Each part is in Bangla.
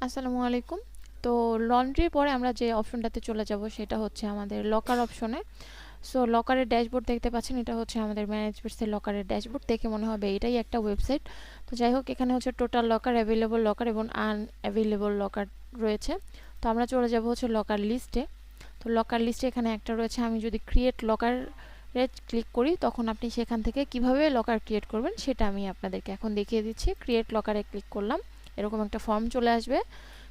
আসসালামু আলাইকুম। তো লন্ড্রির পরে আমরা যে অপশনটাতে চলে যাব সেটা হচ্ছে আমাদের লকার অপশনে। সো লকারের ড্যাশবোর্ড দেখতে পাচ্ছেন, এটা হচ্ছে আমাদের ম্যানেজমেন্টসের লকারের ড্যাশবোর্ড। দেখে মনে হবে এটাই একটা ওয়েবসাইট। তো যাই হোক, এখানে হচ্ছে টোটাল লকার, অ্যাভেলেবল লকার এবং আনঅ্যাভেলেবল লকার রয়েছে। তো আমরা চলে যাব হচ্ছে লকার লিস্টে। তো লকার লিস্টে এখানে একটা রয়েছে, আমি যদি ক্রিয়েট লকারে ক্লিক করি তখন আপনি সেখান থেকে কিভাবে লকার ক্রিয়েট করবেন সেটা আমি আপনাদেরকে এখন দেখিয়ে দিচ্ছি। ক্রিয়েট লকারে ক্লিক করলাম, এরকম একটা ফর্ম চলে আসবে।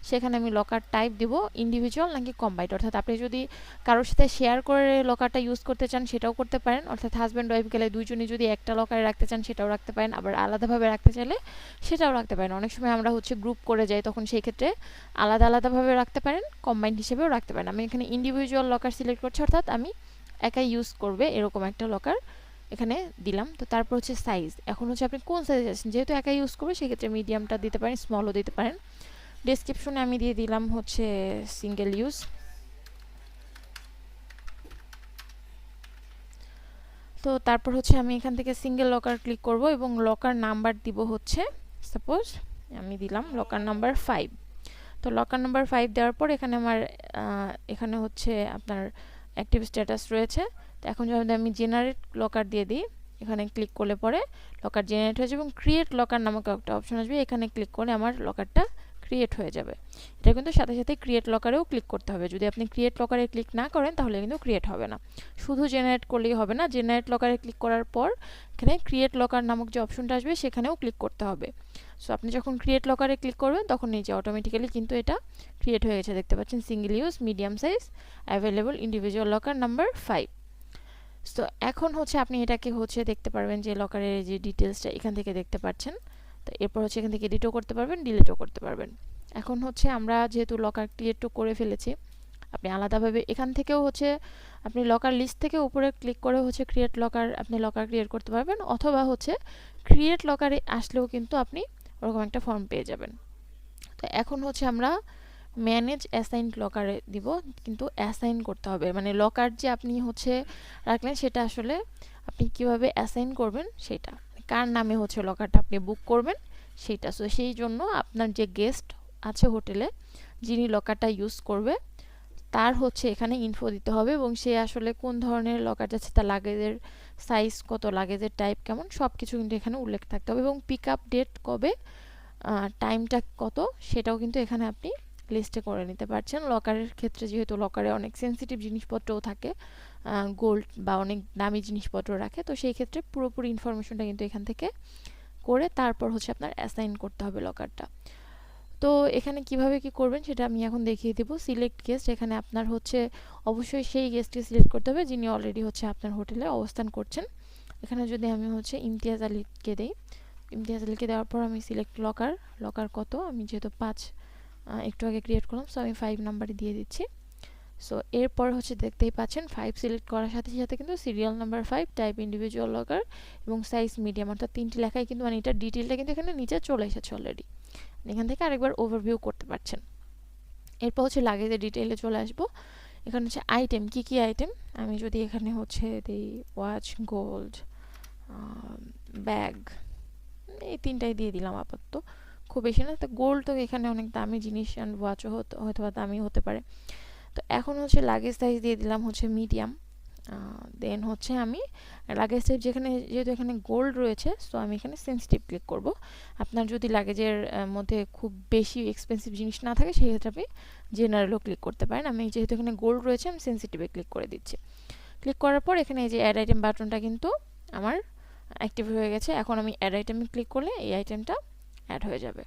সেখানে আমি লকার টাইপ দিব ইন্ডিভিজুয়াল নাকি কম্বাইন্ড, অর্থাৎ আপনি যদি কারোর সাথে শেয়ার করে লকারটা ইউজ করতে চান সেটাও করতে পারেন, অর্থাৎ হাজব্যান্ড ওয়াইফ গেলে দুইজনই যদি একটা লকারে রাখতে চান সেটাও রাখতে পারেন, আবার আলাদাভাবে রাখতে চাইলে সেটাও রাখতে পারেন। অনেক সময় আমরা হচ্ছে গ্রুপ করে যাই, তখন সেই ক্ষেত্রে আলাদা আলাদাভাবে রাখতে পারেন, কম্বাইন্ড হিসেবেও রাখতে পারেন। আমি এখানে ইন্ডিভিজুয়াল লকার সিলেক্ট করছি, অর্থাৎ আমি একাই ইউজ করবে এরকম একটা লকার এখানে দিলাম। তো তারপর হচ্ছে সাইজ, এখন হচ্ছে আপনি কোন সাইজে আছেন, যেহেতু একাই ইউজ করবে সেক্ষেত্রে মিডিয়ামটা দিতে পারেন, স্মলও দিতে পারেন। ডেসক্রিপশনে আমি দিয়ে দিলাম হচ্ছে সিঙ্গেল ইউজ। তো তারপর হচ্ছে আমি এখান থেকে সিঙ্গেল লকার ক্লিক করব এবং লকার নাম্বার দিব হচ্ছে, সাপোজ আমি দিলাম লকার নাম্বার 5। তো লকার নাম্বার 5 দেওয়ার পর এখানে আমার এখানে হচ্ছে আপনার অ্যাক্টিভ স্ট্যাটাস রয়েছে। তো এখন যদি আমি জেনারেট লকার দিয়ে দিই, এখানে ক্লিক করলে পরে লকার জেনারেট হয়ে যাবে এবং ক্রিয়েট লকার নামক একটা অপশন আসবে, এখানে ক্লিক করলে আমার লকারটা ক্রিয়েট হয়ে যাবে। এটা কিন্তু সাথে সাথে ক্রিয়েট লকারেও ক্লিক করতে হবে, যদি আপনি ক্রিয়েট লকারে ক্লিক না করেন তাহলে কিন্তু ক্রিয়েট হবে না। শুধু জেনারেট করলেই হবে না, জেনারেট লকারে ক্লিক করার পর এখানে ক্রিয়েট লকার নামক যে অপশনটা আসবে সেখানেও ক্লিক করতে হবে। সো আপনি যখন ক্রিয়েট লকারে ক্লিক করবেন তখন এই যে অটোমেটিক্যালি কিন্তু এটা ক্রিয়েট হয়ে গেছে, দেখতে পাচ্ছেন single use, medium size, available, individual locker number 5। So এখন হচ্ছে আপনি এটাকে হচ্ছে দেখতে পারবেন যে লকারের যে ডিটেলসটা এখান থেকে দেখতে পাচ্ছেন। তো এরপর হচ্ছে এখান থেকে এডিটও করতে পারবেন, ডিলিটও করতে পারবেন। এখন হচ্ছে আমরা যেহেতু লকার ক্রিয়েটও করে ফেলেছি, আপনি আলাদাভাবে এখান থেকেও হচ্ছে আপনি লকার লিস্ট থেকে উপরে ক্লিক করে হচ্ছে ক্রিয়েট লকার, আপনি লকার ক্রিয়েট করতে পারবেন, অথবা হচ্ছে ক্রিয়েট লকারে আসলেও কিন্তু আপনি ওরকম একটা ফর্ম পেয়ে যাবেন। তো এখন হচ্ছে আমরা ম্যানেজ অ্যাসাইন্ড লকারে দিব, কিন্তু অ্যাসাইন করতে হবে, মানে লকার যে আপনি হচ্ছে রাখলেন সেটা আসলে আপনি কিভাবে অ্যাসাইন করবেন সেটা, কার নামে হচ্ছে লকারটা আপনি বুক করবেন সেটা। সো সেই জন্য আপনার যে গেস্ট আছে হোটেলে, যিনি লকারটা ইউজ করবে, তার হচ্ছে এখানে ইনফো দিতে হবে এবং সে আসলে কোন ধরনের লকার যাচ্ছে, তার লাগেজের সাইজ কত, লাগেজের টাইপ কেমন, সব কিছু কিন্তু এখানে উল্লেখ থাকতে হবে এবং পিক আপ ডেট কবে, টাইমটা কত, সেটাও কিন্তু এখানে আপনি লিস্টে করে নিতে পারছেন। লকারের ক্ষেত্রে যেহেতু লকারে অনেক সেন্সিটিভ জিনিসপত্রও থাকে, গোল্ড বা অনেক দামি জিনিসপত্র রাখে, তো সেই ক্ষেত্রে পুরোপুরি ইনফরমেশনটা কিন্তু এখান থেকে করে তারপর হচ্ছে আপনার অ্যাসাইন করতে হবে লকারটা। তো এখানে কিভাবে কি করবেন সেটা আমি এখন দেখিয়ে দেবো। সিলেক্ট গেস্ট, এখানে আপনার হচ্ছে অবশ্যই সেই গেস্টকে সিলেক্ট করতে হবে যিনি অলরেডি হচ্ছে আপনার হোটেলে অবস্থান করছেন। এখানে যদি আমি হচ্ছে ইমতিয়াজ আলীকে দিই, ইমতিয়াজ আলীকে দেওয়ার পর আমি সিলেক্ট লকার, লকার কত, আমি যেহেতু 5 একটু আগে ক্রিয়েট করলাম, সো আমি 5 নাম্বারে দিয়ে দিচ্ছি। সো এরপর হচ্ছে দেখতেই পাচ্ছেন 5 সিলেক্ট করার সাথে সাথে কিন্তু serial number 5, type individual locker এবং সাইজ মিডিয়াম, অর্থাৎ 3টি লেখাই কিন্তু, মানে এটা ডিটেলটা কিন্তু এখানে নিচে চলে এসেছে অলরেডি। এখান থেকে আরেকবার ওভারভিউ করতে পারছেন। এরপর হচ্ছে লাগেজের ডিটেইলে চলে আসবো। এখানে হচ্ছে আইটেম, কি কি আইটেম, আমি যদি এখানে হচ্ছে দিই ওয়াচ, গোল্ড, ব্যাগ, এই 3টাই দিয়ে দিলাম আপাতত, খুব বেশি না। তো গোল্ড তো এখানে অনেক দামি জিনিস, অ্যান্ড ওয়াচও হয়তো বা দামি হতে পারে। তো এখন হচ্ছে লাগেজ সাইজ দিয়ে দিলাম হচ্ছে মিডিয়াম। দেন হচ্ছে আমি লাগেজ টাইপ, যেখানে যেহেতু এখানে গোল্ড রয়েছে, সো আমি এখানে সেন্সিটিভ ক্লিক করব। আপনার যদি লাগেজের মধ্যে খুব বেশি এক্সপেন্সিভ জিনিস না থাকে সেই ক্ষেত্রে আপনি জেনারেলও ক্লিক করতে পারেন। আমি যেহেতু এখানে গোল্ড রয়েছে আমি সেন্সিটিভে ক্লিক করে দিচ্ছি। ক্লিক করার পর এখানে এই যে অ্যাড আইটেম বাটনটা কিন্তু আমার অ্যাক্টিভ হয়ে গেছে। এখন আমি অ্যাড আইটেমে ক্লিক করলে এই আইটেমটা অ্যাড হয়ে যাবে।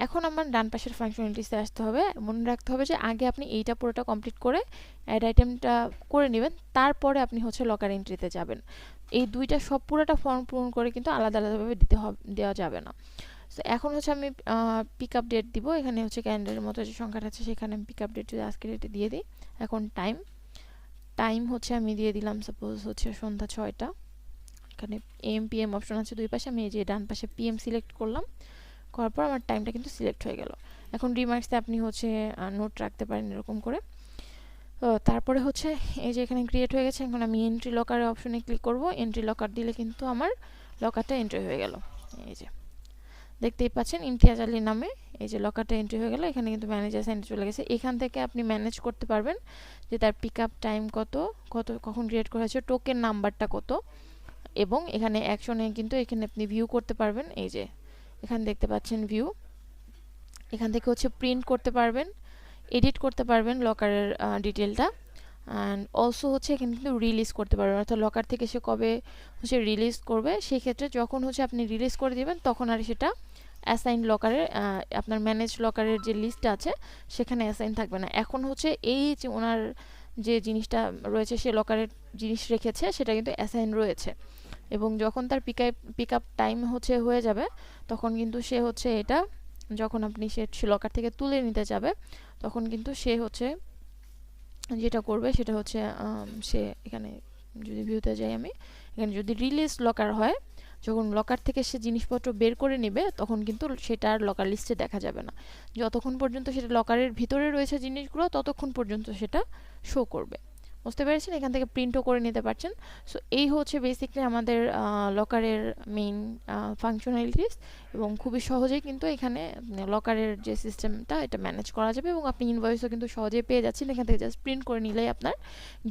এখন আমার ডান পাশের ফাংশনালিটিসে আসতে হবে। মনে রাখতে হবে যে আগে আপনি এইটা পুরোটা কমপ্লিট করে অ্যাড আইটেমটা করে নেবেন, তারপরে আপনি হচ্ছে লকার এন্ট্রিতে যাবেন। এই দুইটা সব পুরোটা ফর্ম পূরণ করে কিন্তু আলাদা আলাদাভাবে দেওয়া যাবে না। সো এখন হচ্ছে আমি পিক আপ ডেট দিব, এখানে হচ্ছে ক্যালেন্ডারের মতো যে সংখ্যাটা আছে সেখানে আমি পিক আপ ডেট যদি আজকের ডেটে দিয়ে দিই। এখন টাইম, টাইম হচ্ছে আমি দিয়ে দিলাম সাপোজ হচ্ছে সন্ধ্যা 6টা। এখানে এম পিএম অপশন আছে দুই পাশে, আমি এই যে ডান পাশে পিএম সিলেক্ট করলাম, করার পর আমার টাইমটা কিন্তু সিলেক্ট হয়ে গেল। এখন রিমার্কসে আপনি হচ্ছে নোট রাখতে পারেন এরকম করে। তো তারপরে হচ্ছে এই যে এখানে ক্রিয়েট হয়ে গেছে, এখন আমি এন্ট্রি লকারের অপশনে ক্লিক করব। এন্ট্রি লকার দিলে কিন্তু আমার লকারটা এন্ট্রি হয়ে গেল। এই যে দেখতেই পাচ্ছেন ইমতিয়াজ আলীর নামে এই যে লকারটা এন্ট্রি হয়ে গেল, এখানে কিন্তু ম্যানেজ অ্যাসাইন চলে গেছে। এখান থেকে আপনি ম্যানেজ করতে পারবেন যে তার পিক আপ টাইম কখন ক্রিয়েট করা হয়েছে, টোকেন নাম্বারটা কত, এবং এখানে অ্যাকশনে কিন্তু এখানে আপনি ভিউ করতে পারবেন। এই যে এখানে দেখতে পাচ্ছেন ভিউ, এখান থেকে হচ্ছে প্রিন্ট করতে পারবেন, এডিট করতে পারবেন লকারের ডিটেলটা, অ্যান্ড অলসো হচ্ছে এখানে কিন্তু রিলিজ করতে পারবেন, অর্থাৎ লকার থেকে সে কবে হচ্ছে রিলিজ করবে, সেই ক্ষেত্রে যখন হচ্ছে আপনি রিলিজ করে দিবেন তখন আর সেটা অ্যাসাইন লকারের আপনার ম্যানেজ লকারের যে লিস্ট আছে সেখানে অ্যাসাইন থাকবে না। এখন হচ্ছে এই যে ওনার যে জিনিসটা রয়েছে, সে লকারের জিনিস রেখেছে সেটা কিন্তু অ্যাসাইন রয়েছে, এবং যখন তার পিক আপ টাইম হচ্ছে হয়ে যাবে তখন কিন্তু সে হচ্ছে এটা, যখন আপনি সে লকার থেকে তুলে নিতে যাবে তখন কিন্তু সে হচ্ছে যেটা করবে সেটা হচ্ছে সে এখানে যদি ভিউতে যাই আমি, এখানে যদি রিলিজ লকার হয়, যখন লকার থেকে সে জিনিসপত্র বের করে নেবে তখন কিন্তু সেটা আর লকার লিস্টে দেখা যাবে না। যতক্ষণ পর্যন্ত সেটা লকারের ভিতরে রয়েছে জিনিসগুলো ততক্ষণ পর্যন্ত সেটা শো করবে। বুঝতে পেরেছেন? এখান থেকে প্রিন্টও করে নিতে পারছেন। সো এই হচ্ছে বেসিক্যালি আমাদের লকারের মেইন ফাংশনালিটিস, এবং খুবই সহজেই কিন্তু এখানে লকারের যে সিস্টেমটা এটা ম্যানেজ করা যাবে, এবং আপনি ইনভয়েসও কিন্তু সহজেই পেয়ে যাচ্ছেন। এখান থেকে জাস্ট প্রিন্ট করে নিলেই আপনার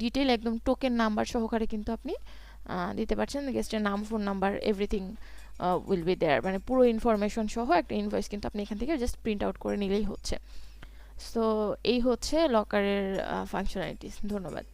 ডিটেল একদম টোকেন নাম্বার সহকারে কিন্তু আপনি দিতে পারছেন, গেস্টের নাম, phone number, everything will be there, মানে পুরো ইনফরমেশন সহ একটা ইনভয়েস কিন্তু আপনি এখান থেকে জাস্ট প্রিন্ট আউট করে নিলেই হচ্ছে। সো এই হচ্ছে লকারের ফাংশনালিটিস। ধন্যবাদ।